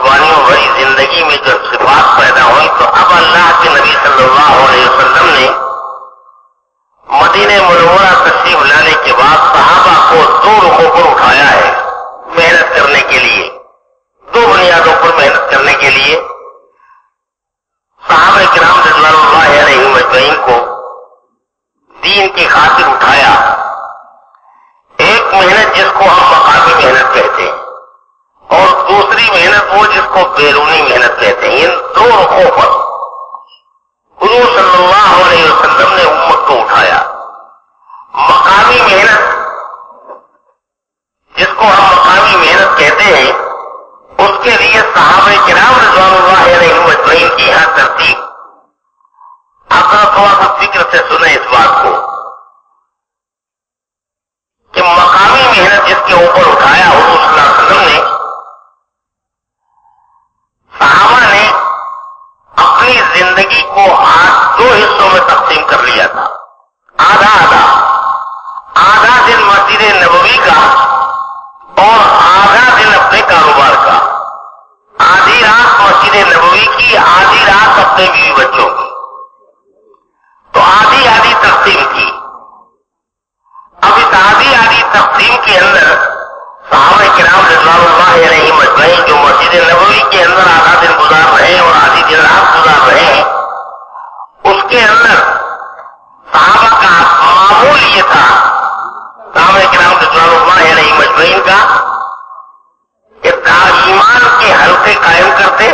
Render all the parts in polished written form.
कुर्बानियों भरी जिंदगी में जब सिफात पैदा हुई तो अब अल्लाह के नबी सल्लल्लाहु अलैहि वसल्लम ने मदीने मुनव्वरा तशरीफ लाने के बाद सहाबा को दो रुखों पर उठाया है मेहनत करने के लिए, दो बुनियादों पर मेहनत करने के लिए सहाबा किराम रिज़वानुल्लाहि अलैहिम अजमईन को दीन की खातिर उठाया। एक मेहनत जिसको हम मकामी मेहनत कहते हैं और दूसरी मेहनत वो जिसको बैरूनी मेहनत कहते हैं। इन दो रुखों पर हुजूर सल्लल्लाहु अलैहि वसल्लम ने उम्मत को उठाया। मकामी मेहनत जिसको हम मकामी मेहनत कहते हैं उसके लिए सहाबा किराम रिज़वानुल्लाहि अलैहिम अजमईन की यहां तरतीब। आप थोड़ा सा फिक्र से सुने इस बात को कि मकामी मेहनत जिसके ऊपर उठाया हुजूर सल्लल्लाहु अलैहि वसल्लम ने, सहाबा ने अपनी जिंदगी को आज दो हिस्सों में तकसीम कर लिया था। आधा दिन मस्जिद नबवी का और आधा दिन अपने कारोबार का। आधी रात मस्जिद नबवी की, आधी रात अपने बीवी बच्चों की, तो आधी आधी तकसीम थी। अब इस आधी आधी तकसीम के अंदर सहाबा किराम रिज़वानुल्लाहि अलैहिम अजमईन जो मस्जिद नबवी के अंदर आधा दिन गुजार रहे हैं और आधी दिन रात गुजार रहे हैं, उसके अंदर सहाबा का मामूल ये था, सहाबा किराम रिज़वानुल्लाहि अलैहिम अजमईन का, कि ईमान के हल्के कायम करते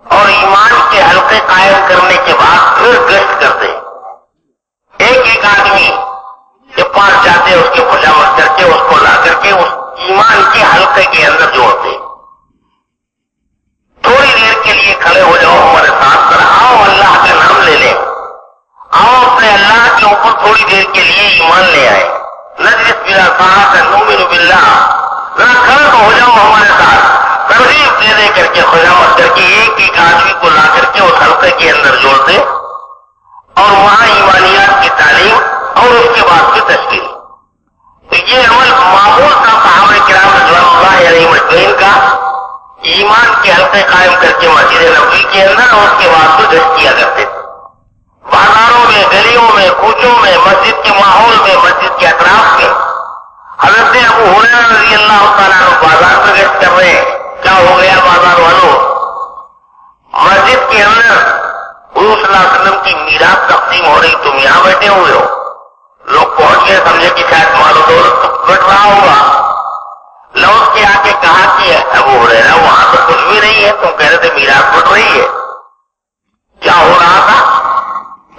और ईमान के हल्के कायम करने के बाद फिर गश्त करते। एक एक आदमी के पास जाते, उसकी खुजामत करके उसको ला करके उस ईमान के हल्के के अंदर जोड़ते। थोड़ी देर के लिए खड़े हो जाओ हमारे साथ, पर आओ अल्लाह का नाम ले लें, आओ अपने अल्लाह के ऊपर थोड़ी देर के लिए ईमान ले आए। नजरिस बिला साहत नुमिनु बिल्लाह, खड़े तो हो जाओ हमारे साथ, तरगीब दे दे करके खुजामत करके एक एक आदमी को ला करके उस हल्के के अंदर जोड़ते और वहां ईमानियात की तालीम और उसके बाद की तशकील। तो ये अमल मामूल था सहाबा किराम रिज़वानुल्लाहि अलैहिम अजमईन का, ईमान के हल्के कायम करके मस्जिद नबवी के अंदर और उसके बाद तो गश्त किया करते थे। बाजारों में, गलियों में, कूचों में, मस्जिद के माहौल में, मस्जिद के अतराफ में। हज़रत अबू हुरैरा रज़ियल्लाहु तआला अन्हु बाजार में गश्त कर रहे हैं। क्या हो गया बाजार वालों? मस्जिद के अंदर हुजूर सल्लल्लाहु अलैहि वसल्लम की मीरात तक़सीम हो रही, तुम यहां बैठे हुए हो। लोग पहुंच गए, समझे कि शायद मालो दौलत तो बट रहा होगा। लौट के आके कहा कि अबू हुरैरा वहां तो कुछ भी नहीं है, तुम कह रहे थे मीरात बट रही है। क्या हो रहा था?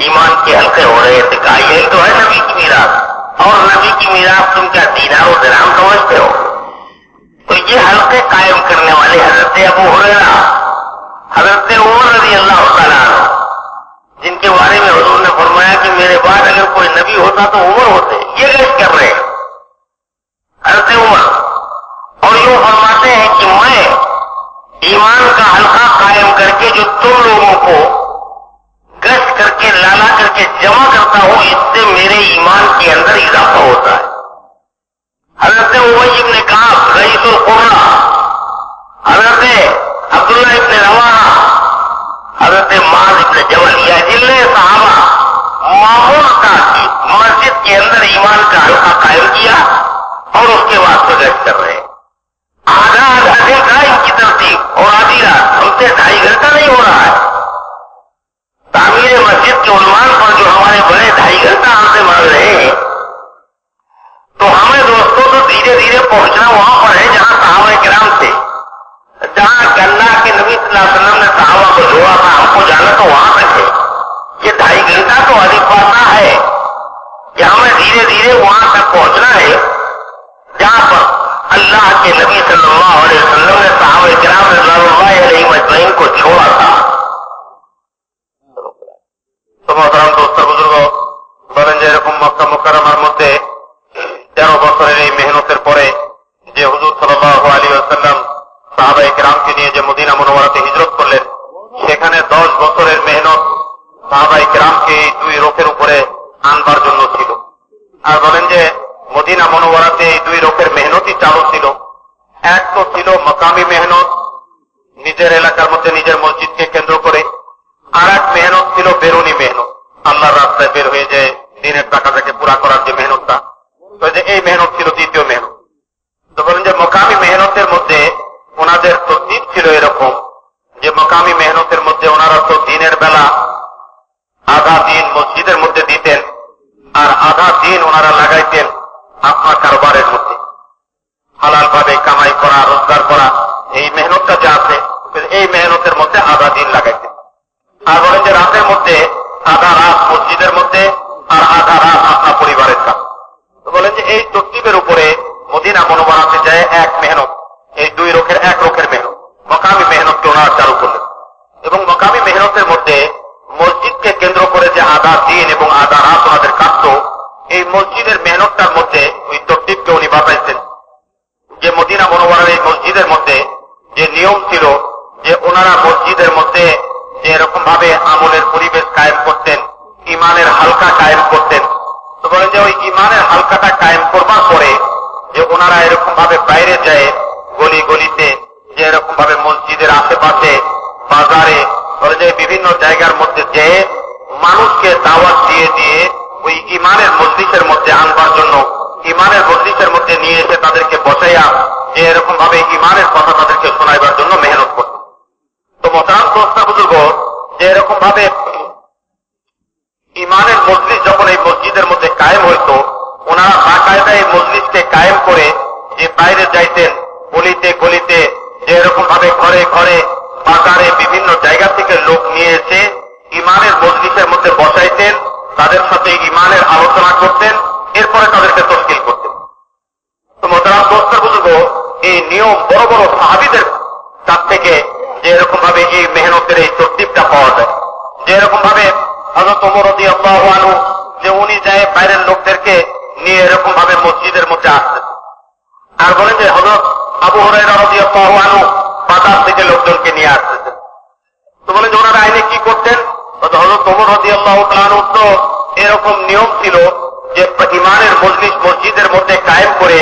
ईमान के हल्के हो रहे थे। कहा यही तो है नबी की मीरात, और नबी की मीरात तुम क्या दीनार और दिरहम समझते हो? तो ये हल्के कायम करने वाले हजरत अबू हुरैरा, हजरत उमर रज़ियल्लाहु तआला अन्हु, जिनके बारे में हुजूर ने फरमाया कि मेरे बाद अगर कोई नबी होता तो उमर होते, ये गश्त कर रहे हैं हजरत उमर। और यूं फरमाते हैं कि मैं ईमान का हल्का कायम करके जो तुम लोगों को गश्त करके लाला करके जमा करता हूं, इससे मेरे ईमान के अंदर इजाफा होता है। हजरत उबई इब्न काब रईसुल कुर्रा, हजरत अब्दुल्लाह इब्न रवाहा, हजरत मुआज़ इब्न जबल, या जिले सहाबा मामूल था कि मस्जिद के अंदर ईमान का हल्का कायम किया और उसके बाद तो गश्त कर रहे हैं। आधा दिन का इनकी तरतीब और आधी रात, हमसे 2.5 घंटा नहीं हो रहा है। तामीर मस्जिद के उन्वान पर जो हमारे बड़े 2.5 घंटा हमसे मांग रहे हैं, तो हमें दोस्तों तो धीरे धीरे पहुंचना वहां पर है जहां सहाबा किराम थे, जहां अल्लाह के नबी सल्लल्लाहु अलैहि वसल्लम ने सहाबा को जोड़ा था। हमको जाना तो वहां तक है। ये 2.5 घंटा तो अधिक पाता है कि हमें धीरे धीरे वहां तक पहुंचना है जहां पर अल्लाह के नबी सल्लल्लाहु अलैहि वसल्लम ने सहाबा किराम रिज़वानुल्लाहि अलैहिम अजमईन को छोड़ा था। तो मोहतरम दोस्तों बुजुर्गों, বলেন যে এরকম মক্কা মুকাররমার মধ্যে 13 বছরের এই মেহনতের পরে যে হুজুর সাল্লাল্লাহু আলাইহি ওয়াসাল্লাম সাহাবায়ে কেরামকে নিয়ে যে মদিনা মুনওয়ারাতে হিজরত করলেন, সেখানে 10 বছরের মেহনত সাহাবায়ে কেরামকে এই দুই রোখের উপরে আনবার জন্য ছিল। আর বলেন যে মদিনা মুনওয়ারাতে এই দুই রোখের মেহনতই চালু ছিল। এক তো ছিল মাকামি মেহনত, নিজের এলাকার মধ্যে নিজের মসজিদকে কেন্দ্র করে। আর এক মেহনত ছিল বেরুনি মেহনত, আল্লাহর রাস্তায় বের হয়ে যে দিনের টাকাটাকে পুরা করার যে মেহনতটা, এই মেহনত ছিল দ্বিতীয় মেহনত। তো বলেন যে মকামি মেহনতের মধ্যে ওনাদের তরতিব ছিল এরকম যে মকামি মেহনতের মধ্যে ওনারা তো দিনের বেলা আধা দিন মসজিদের মধ্যে দিতেন আর আধা দিন ওনারা লাগাইতেন আপনার কারবারের মধ্যে, হালাল ভাবে কামাই করা, রোজগার করা, এই মেহনতটা যে আছে এই মেহনতের মধ্যে আধা দিন লাগাইতেন। আর বলেন যে রাতের মধ্যে আধা রাত মসজিদের মধ্যে আর আধা রাত আপনার পরিবারের কাছে। তো বলেন যে এই তরতিবের উপরে মদিনা মুনওয়ারাতে যায় এক মেহনত, এই দুই রোখের এক রোখের মেহনত, মকামি মেহনতকে ওনারা চালু করলেন। এবং মকামি মেহনতের মধ্যে মসজিদকে কেন্দ্র করে যে আধা দিন এবং আধা রাত ওনাদের কাটত, এই মসজিদের মেহনতটার মধ্যে ওই তরতিবকে উনি বাতাইছেন। যে মদিনা মুনওয়ারার এই মসজিদের মধ্যে যে নিয়ম ছিল যে ওনারা মসজিদের মধ্যে যে এরকম ভাবে আমলের পরিবেশ কায়েম করতেন, ইমানের হালকা কায়েম করতেন। তো বলেন যে ওই ইমানের হালকাটা কায়েম করবার পরে যে ওনারা এরকম ভাবে বাইরে যায় গলি গলিতে, যে এরকম ভাবে মসজিদের আশেপাশে বাজারে, বলে যে বিভিন্ন জায়গার মধ্যে যে মানুষকে দাওয়াত দিয়ে দিয়ে ওই ইমানের মজলিসের মধ্যে আনবার জন্য, ইমানের মজলিসের মধ্যে নিয়ে এসে তাদেরকে বসাইয়া যে এরকম ভাবে ইমানের কথা তাদেরকে শোনাইবার জন্য মেহনত করত। তো মোহতারাম দোস্তা বুজুর্গ, যে এরকম ভাবে ইমানের মজলিস যখন এই মসজিদের মধ্যে কায়েম হইতো, ওনারা বাকায়দা এই মজলিসকে কায়েম করে যে বাইরে যাইতেন গলিতে গলিতে, যে এরকম ভাবে ঘরে ঘরে বাজারে বিভিন্ন জায়গা থেকে লোক নিয়ে এসে ইমানের মজলিসের মধ্যে বসাইতেন, তাদের সাথে ইমানের আলোচনা করতেন, এরপরে তাদেরকে তশকিল করতেন। তো মোহতারাম দোস্ত বুজুর্গ, এই নিয়ম বড় বড় সাহাবীদের কাছ থেকে যে এরকম ভাবে এই মেহনতের এই তরতিবটা পাওয়া যায়। যে এরকম ভাবে হযরত ওমর রাদিয়াল্লাহু আনহু যে উনি যায় বাইরের লোকদেরকে নিয়ে এরকম ভাবে মসজিদের মধ্যে আসতেন। আর বলেন যে হযরত আবু হুরায়রা রাদিয়াল্লাহু আনহু বাজার থেকে লোকজনকে নিয়ে আসতেন। তো বলেন যে ওনারা আইনে কি করতেন, হযরত ওমর রাদিয়াল্লাহু তাআলা আনহু তো এরকম নিয়ম ছিল যে ইমানের মজলিস মসজিদের মধ্যে কায়েম করে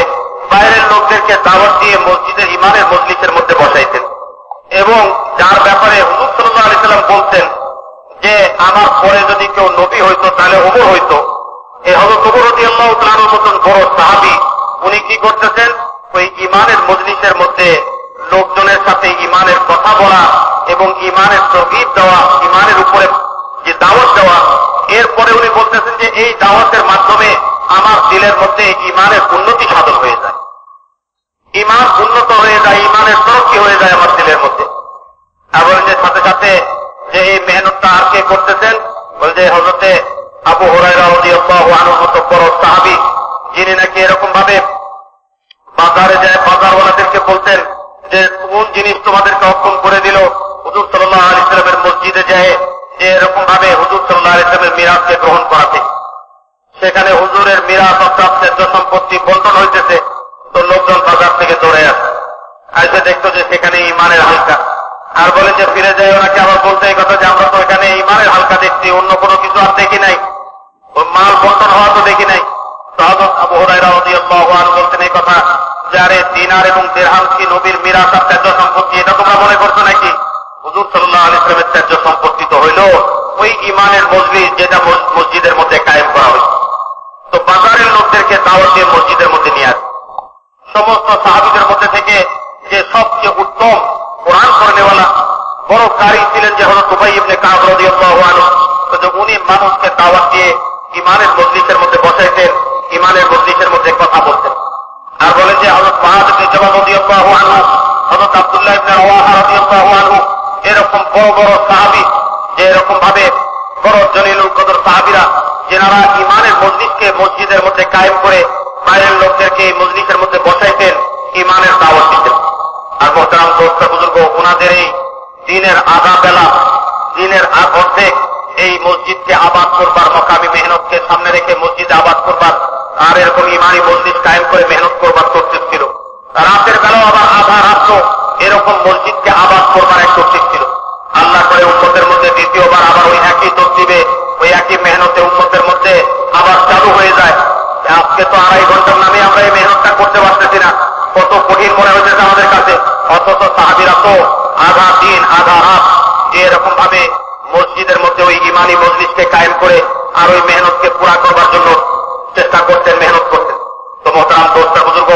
বাইরের লোকদেরকে দাওয়াত দিয়ে মসজিদের ইমানের মজলিসের মধ্যে বসাইতেন। এবং যার ব্যাপারে হুজুর সাল্লাল্লাহু আলাইহি সাল্লাম বলতেন যে আমার পরে যদি কেউ নবী হইতো তাহলে ওমর হইতো, এই হযরত ওমর রাদিয়াল্লাহু তাআলা আনহুর মতন বড় সাহাবী উনি কি করতেছেন, ওই ইমানের মজলিসের মধ্যে লোকজনের সাথে ইমানের কথা বলা এবং ইমানের তাওহীদ দেওয়া, ইমানের উপরে যে দাওয়াত দেওয়া, এরপরে উনি বলতেছেন যে এই দাওয়াতের মাধ্যমে আমার দিলের মধ্যে ইমানের উন্নতি সাধন হয়ে যায়, ইমান উন্নত হয়ে যায়, ইমানের তরক্কি হয়ে যায় আমার দিলের মধ্যে। এবং যে সাথে সাথে যে এই মেহনতটা আর কে করতেছেন, বলছে হযরতে আবু হুরায়রা রাদিয়াল্লাহু আনহুর মতো বড় সাহাবী, যিনি নাকি এরকম ভাবে বাজারে যায় বাজারওয়ালাদেরকে বলতেন যে কোন জিনিস তোমাদেরকে অক্ষম করে দিল, হুজুর সাল্লাল্লাহু আলাইহি ওয়াসাল্লামের মসজিদে যায় যে এরকম ভাবে হুজুর সাল্লাল্লাহু আলাইহি ওয়াসাল্লামের মিরাজকে গ্রহণ করাতে। সেখানে হুজুরের মিরাজ অর্থাৎ ন্যায্য সম্পত্তি বন্টন হইতেছে, তো লোকজন বাজার থেকে দৌড়ে আসে দেখতো যে সেখানে ইমানের হালকা। আর বলে যে ফিরে যায় ওনাকে আবার বলতে এই কথা যে আমরা তো এখানে ইমানের হালকা দেখছি, অন্য কোনো কিছু আর দেখি নাই, ওই মাল বন্টন হওয়া তো দেখি নাই। তো হযরত আবু হুরায়রা রাদিয়াল্লাহু আনহু বলতেন এই কথা, যারে দিনার এবং দিরহাম কি নবীর মিরাস আর ত্যায্য সম্পত্তি, এটা তোমরা মনে করছো নাকি? হুজুর সাল্লাল্লাহু আলাইহি ওয়াসাল্লামের ত্যায্য সম্পত্তি তো হইল ওই ইমানের মজলিস যেটা মসজিদের মধ্যে কায়েম করা হয়েছে। তো বাজারের লোকদেরকে দাওয়াত দিয়ে মসজিদের মধ্যে নিয়ে আসে। সমস্ত সাহাবীদের মধ্যে থেকে যে সবচেয়ে উত্তম কোরআন পড়নেওয়ালা বড় কারি ছিলেন যে হযরত উবাই ইবনে কাব রাদিয়াল্লাহু আনহু, তো উনি মানুষকে দাওয়াত দিয়ে ইমানের মজলিসের মধ্যে বসাইতেন, ইমানের মজলিসের মধ্যে কথা বলতেন। আর বলেন যে হযরত মুআয ইবনে জাবাল রাদিয়াল্লাহু আনহু, হযরত আব্দুল্লাহ ইবনে রাওয়াহা রাদিয়াল্লাহু আনহু, এরকম বড় বড় সাহাবী যে এরকম ভাবে বড় জলিলুল কদর সাহাবীরা যেনারা ইমানের মজলিসকে মসজিদের মধ্যে কায়েম করে বাইরের লোকদেরকে এই মজলিসের মধ্যে বসাইতেন, ইমানের দাওয়াত দিতেন। আর মোহতারাম দোস্ত বুজুর্গ, ওনাদের এই দিনের আধা বেলা, দিনের অর্ধেক এই মসজিদকে আবাদ করবার, মকামি মেহনতকে সামনে রেখে মসজিদে আবাদ করবার আর এরকম ইমানি মসজিদ কায়েম করে মেহনত করবার তৌফিক ছিল। রাতের বেলাও আবার আধা রাত্র এরকম মসজিদকে আবাদ করবার এক তৌফিক ছিল। আল্লাহ করে উম্মতের মধ্যে দ্বিতীয়বার আবার ওই একই তরতিবে ওই একই মেহনতে উম্মতের মধ্যে আবার চালু হয়ে যায়। আজকে তো 2.5 ঘন্টার নামে আমরা এই মেহনতটা করতে পারতেছি না, কত কঠিন মনে হয়েছে আমাদের কাছে। অথচ সাহাবীরা তো আধা দিন আধা রাত যে এরকম ভাবে মসজিদের মধ্যে ওই ইমানি মজলিসকে কায়েম করে আর ওই মেহনতকে পুরা করবার জন্য চেষ্টা করতেন, মেহনত করতেন। তো মোহতারাম দোস্ত বুজুর্গ,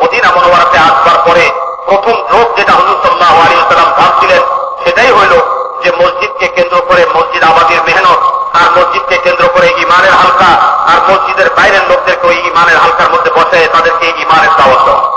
মদিনা মুনওয়ারাতে আসবার পরে প্রথম যোগ যেটা হুজুর সাল্লাল্লাহু আলাইহি ওয়াসাল্লাম ভাবছিলেন সেটাই হইল যে মসজিদকে কেন্দ্র করে মসজিদ আবাদের মেহনত, আর মসজিদকে কেন্দ্র করে ইমানের হালকা, আর মসজিদের বাইরের লোকদেরকে ওই ইমানের হালকার মধ্যে বসে তাদেরকে ইমানের দাওয়াত দেওয়া।